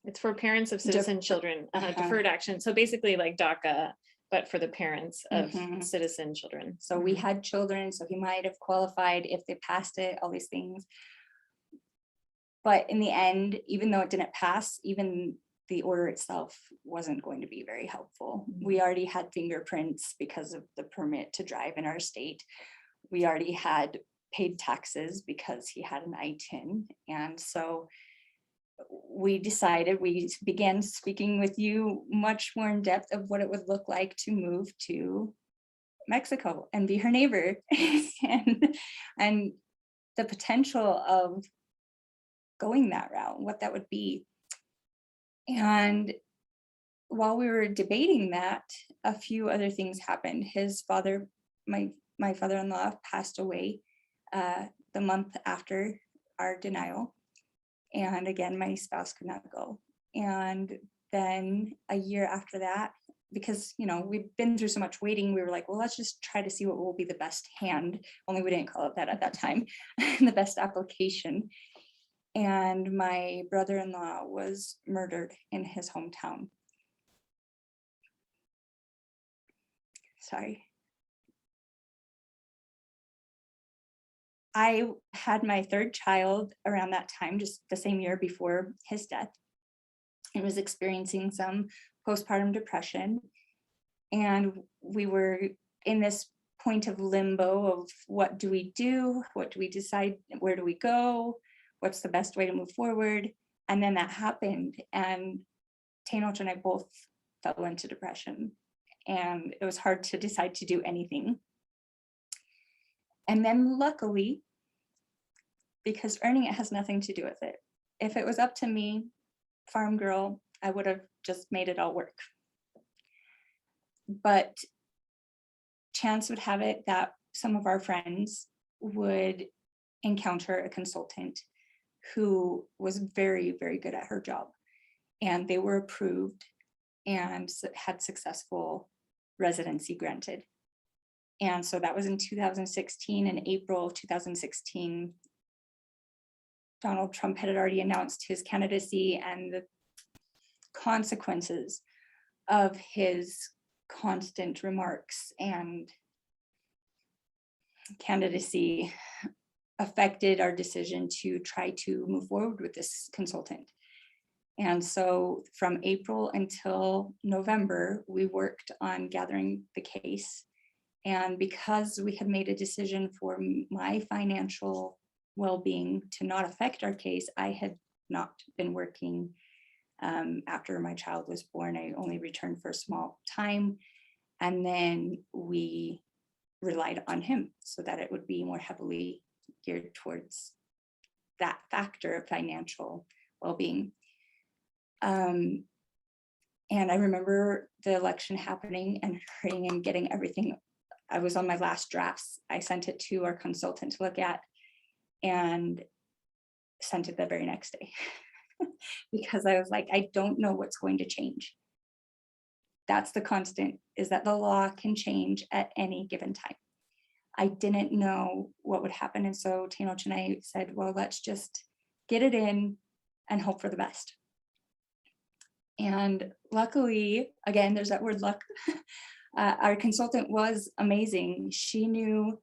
it's for parents of citizen children, deferred action. So basically like DACA, but for the parents of citizen children. So we had children, so he might have qualified if they passed it, all these things. But in the end, even though it didn't pass, even the order itself wasn't going to be very helpful. We already had fingerprints because of the permit to drive in our state. We already had paid taxes because he had an ITIN. And so we began speaking with you much more in depth of what it would look like to move to Mexico and be her neighbor and the potential of going that route, what that would be. And while we were debating that, a few other things happened. His father, my father-in-law, passed away the month after our denial. And again, my spouse could not go. And then a year after that, because, we've been through so much waiting, we were like, well, let's just try to see what will be the best hand. Only we didn't call it that at that time, the best application. And my brother-in-law was murdered in his hometown. sorry. I had my third child around that time, just the same year before his death, and was experiencing some postpartum depression. And we were in this point of limbo of what do we do? What do we decide? Where do we go? What's the best way to move forward? And then that happened, and Tenoch and I both fell into depression, and it was hard to decide to do anything. And then luckily, because earning it has nothing to do with it. If it was up to me, farm girl, I would have just made it all work. But chance would have it that some of our friends would encounter a consultant who was very, very good at her job. And they were approved and had successful residency granted. And so that was in 2016. In April of 2016, Donald Trump had already announced his candidacy, and the consequences of his constant remarks and candidacy affected our decision to try to move forward with this consultant. And so from April until November, we worked on gathering the case. And because we had made a decision for my financial well-being to not affect our case, I had not been working after my child was born. I only returned for a small time. And then we relied on him so that it would be more heavily geared towards that factor of financial well-being. And I remember the election happening and hurrying and getting everything. I was on my last drafts. I sent it to our consultant to look at and sent it the very next day because I was like, I don't know what's going to change. That's the constant, is that the law can change at any given time. I didn't know what would happen. And so Tenoch and I said, well, let's just get it in and hope for the best. And luckily, again, there's that word luck. Our consultant was amazing. She knew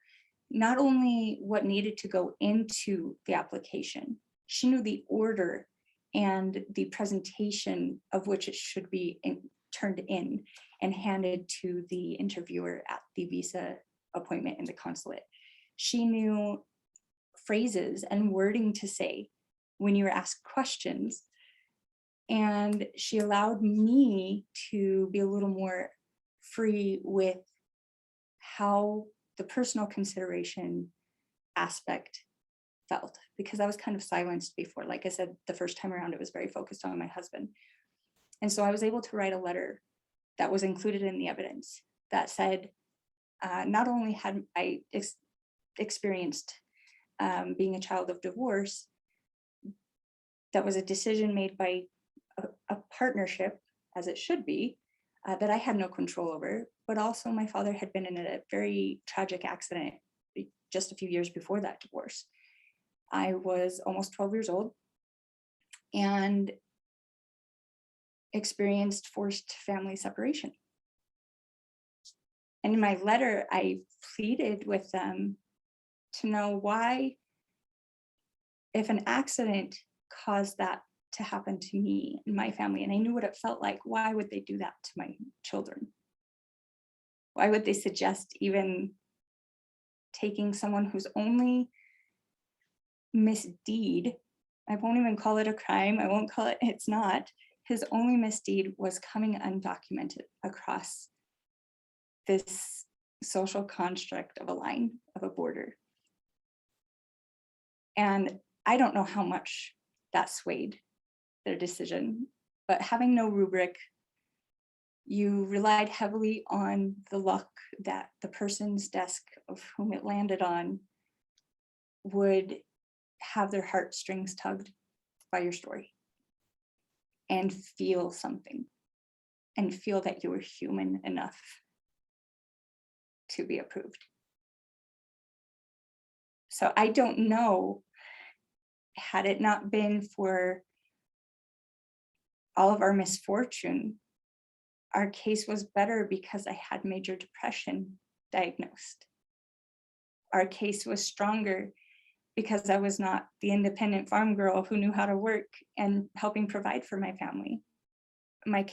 not only what needed to go into the application, she knew the order and the presentation of which it should be turned in and handed to the interviewer at the visa appointment in the consulate. She knew phrases and wording to say when you were asked questions. And she allowed me to be a little more free with how the personal consideration aspect felt, because I was kind of silenced before. Like I said, the first time around, it was very focused on my husband. And so I was able to write a letter that was included in the evidence that said, not only had I experienced being a child of divorce, that was a decision made by a partnership, as it should be, that I had no control over, but also my father had been in a very tragic accident just a few years before that divorce. I was almost 12 years old and experienced forced family separation. And in my letter, I pleaded with them to know why, if an accident caused that to happen to me and my family, and I knew what it felt like, why would they do that to my children? Why would they suggest even taking someone whose only misdeed, I won't even call it a crime, I won't call it, it's not, his only misdeed was coming undocumented across this social construct of a line, of a border. And I don't know how much that swayed their decision, but having no rubric, you relied heavily on the luck that the person's desk of whom it landed on would have their heartstrings tugged by your story and feel something and feel that you were human enough to be approved. So I don't know, had it not been for all of our misfortune, Our case was better because I had major depression diagnosed. Our case was stronger because I was not the independent farm girl who knew how to work and helping provide for my family. Our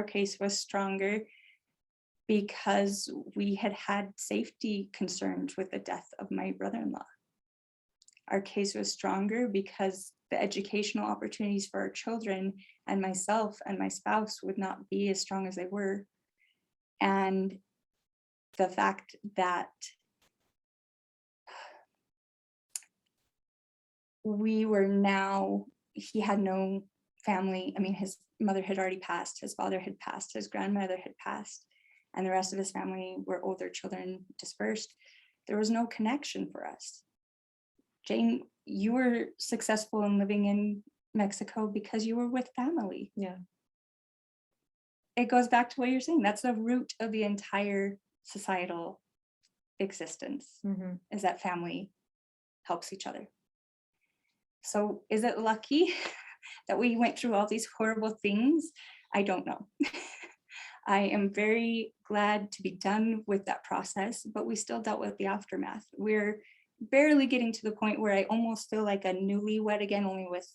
case was stronger because we had had safety concerns with the death of my brother-in-law. Our case was stronger because the educational opportunities for our children and myself and my spouse would not be as strong as they were. And the fact that we were now, he had no family. I mean, his mother had already passed, his father had passed, his grandmother had passed, and the rest of his family were older children dispersed. There was no connection for us. Jane, you were successful in living in Mexico because you were with family. Yeah. It goes back to what you're saying. That's the root of the entire societal existence, is that family helps each other. So is it lucky that we went through all these horrible things? I don't know. I am very glad to be done with that process, but we still dealt with the aftermath. We're barely getting to the point where I almost feel like a newlywed again, only with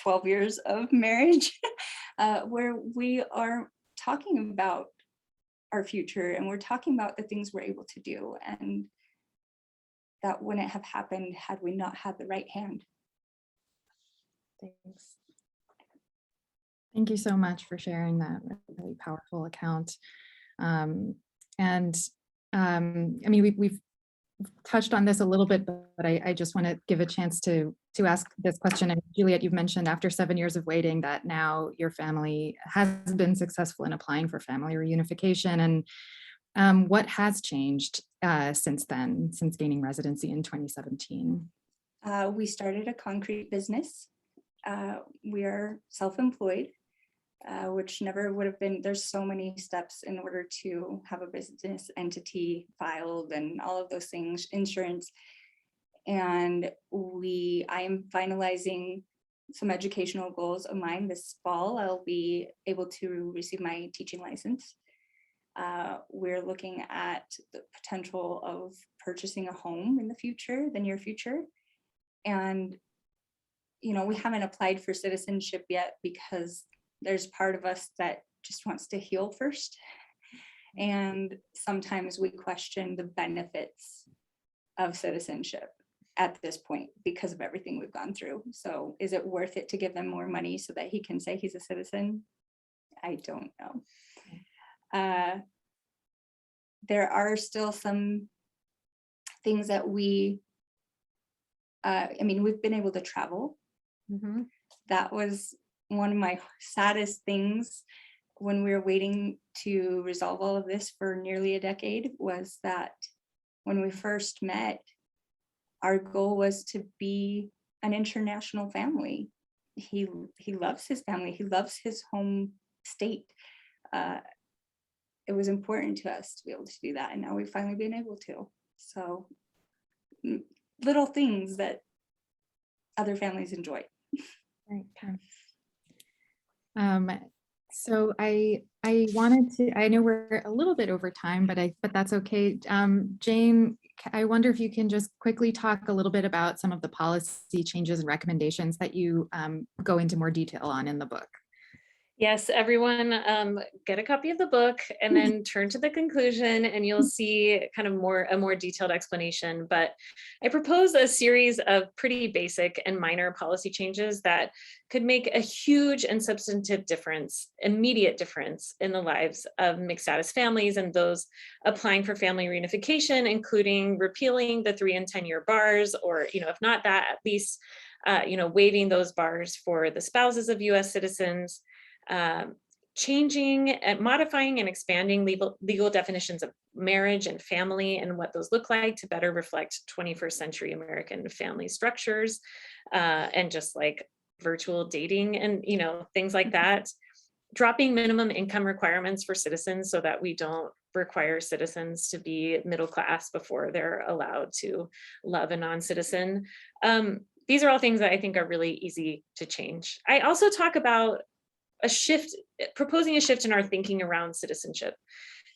12 years of marriage, where we are talking about our future and we're talking about the things we're able to do, and that wouldn't have happened had we not had the right hand. Thanks. Thank you so much for sharing that really powerful account. I mean, we've touched on this a little bit, but I just want to give a chance to ask this question. And Juliette, you've mentioned after 7 years of waiting that now your family has been successful in applying for family reunification. And what has changed since then, since gaining residency in 2017? We started a concrete business. We are self-employed, which never would have been, there's so many steps in order to have a business entity filed and all of those things, insurance. And I am finalizing some educational goals of mine. This fall, I'll be able to receive my teaching license. We're looking at the potential of purchasing a home in the near future. And, you know, we haven't applied for citizenship yet because there's part of us that just wants to heal first. And sometimes we question the benefits of citizenship at this point because of everything we've gone through. So is it worth it to give them more money so that he can say he's a citizen? I don't know. There are still some things that we've been able to travel. That was one of my saddest things when we were waiting to resolve all of this for nearly a decade, was that when we first met, our goal was to be an international family. He loves his family. He loves his home state. It was important to us to be able to do that. And now we've finally been able to. So little things that other families enjoy. Right. So I wanted to, I know we're a little bit over time, but that's okay. Jane, I wonder if you can just quickly talk a little bit about some of the policy changes and recommendations that you go into more detail on in the book. Yes, everyone, get a copy of the book and then turn to the conclusion and you'll see kind of a more detailed explanation. But I propose a series of pretty basic and minor policy changes that could make a huge and substantive difference, immediate difference in the lives of mixed status families and those applying for family reunification, including repealing the 3 and 10-year bars, or, if not that, at least, waiving those bars for the spouses of US citizens, changing and modifying and expanding legal definitions of marriage and family and what those look like to better reflect 21st century American family structures, and just like virtual dating and things like that. Dropping minimum income requirements for citizens so that we don't require citizens to be middle class before they're allowed to love a non-citizen. These are all things that I think are really easy to change. I also talk about proposing a shift in our thinking around citizenship,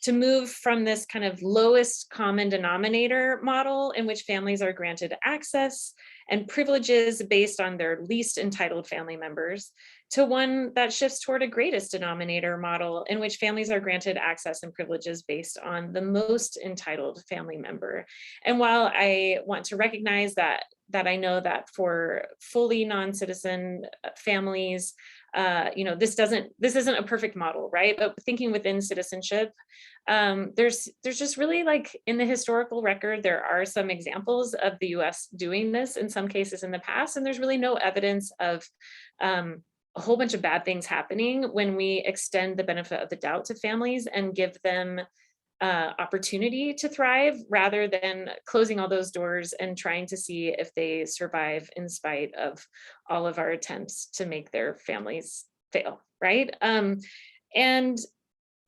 to move from this kind of lowest common denominator model in which families are granted access and privileges based on their least entitled family members, to one that shifts toward a greatest denominator model in which families are granted access and privileges based on the most entitled family member. And while I want to recognize that I know that for fully non-citizen families, this isn't a perfect model, right? But thinking within citizenship, there's just really, like, in the historical record, there are some examples of the US doing this in some cases in the past, and there's really no evidence of a whole bunch of bad things happening when we extend the benefit of the doubt to families and give them opportunity to thrive, rather than closing all those doors and trying to see if they survive in spite of all of our attempts to make their families fail, right? And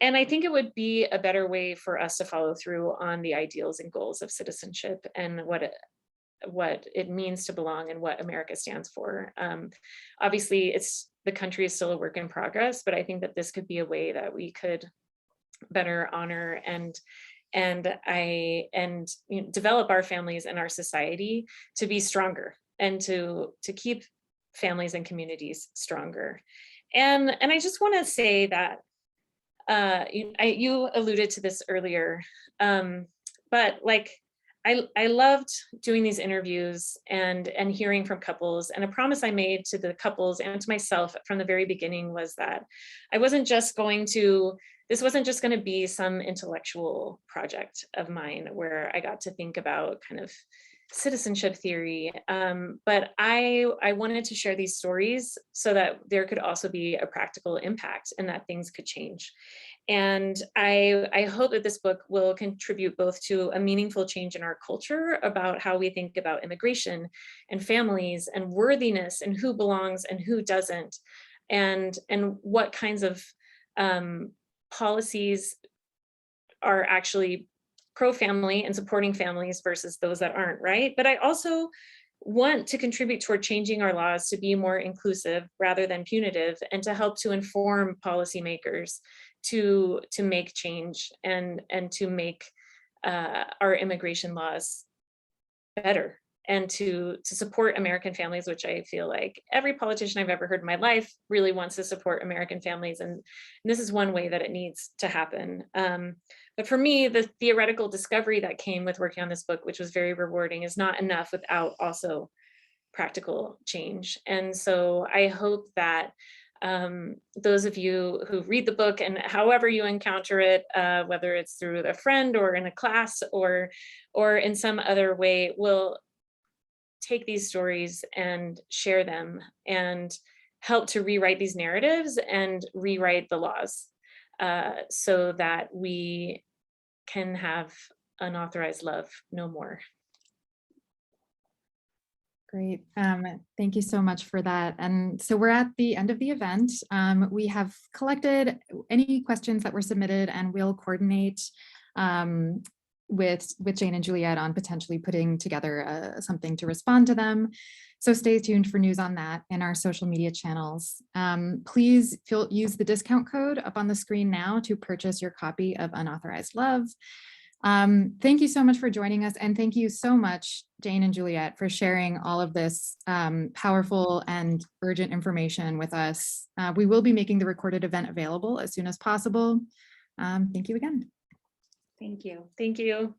I think it would be a better way for us to follow through on the ideals and goals of citizenship and what it means to belong and what America stands for. Obviously, the country is still a work in progress, but I think that this could be a way that we could better honor and develop our families and our society to be stronger and to keep families and communities stronger. And I just want to say that you alluded to this earlier, but like, I loved doing these interviews and hearing from couples, and a promise I made to the couples and to myself from the very beginning was that this wasn't just going to be some intellectual project of mine where I got to think about kind of citizenship theory, but I wanted to share these stories so that there could also be a practical impact and that things could change. And I hope that this book will contribute both to a meaningful change in our culture about how we think about immigration and families and worthiness and who belongs and who doesn't, and what kinds of policies are actually pro-family and supporting families versus those that aren't, right? But I also want to contribute toward changing our laws to be more inclusive rather than punitive, and to help to inform policymakers to make change and to make our immigration laws better, and to support American families, which I feel like every politician I've ever heard in my life really wants to support American families. And this is one way that it needs to happen. But for me, the theoretical discovery that came with working on this book, which was very rewarding, is not enough without also practical change. And so I hope that those of you who read the book, and however you encounter it, whether it's through a friend or in a class or in some other way, will take these stories and share them and help to rewrite these narratives and rewrite the laws so that we can have unauthorized love no more. Great. Thank you so much for that. And so we're at the end of the event. We have collected any questions that were submitted, and we'll coordinate with Jane and Juliette on potentially putting together something to respond to them. So stay tuned for news on that in our social media channels. Please use the discount code up on the screen now to purchase your copy of Unauthorized Love. Thank you so much for joining us, and thank you so much, Jane and Juliette, for sharing all of this powerful and urgent information with us. We will be making the recorded event available as soon as possible. Thank you again. Thank you. Thank you.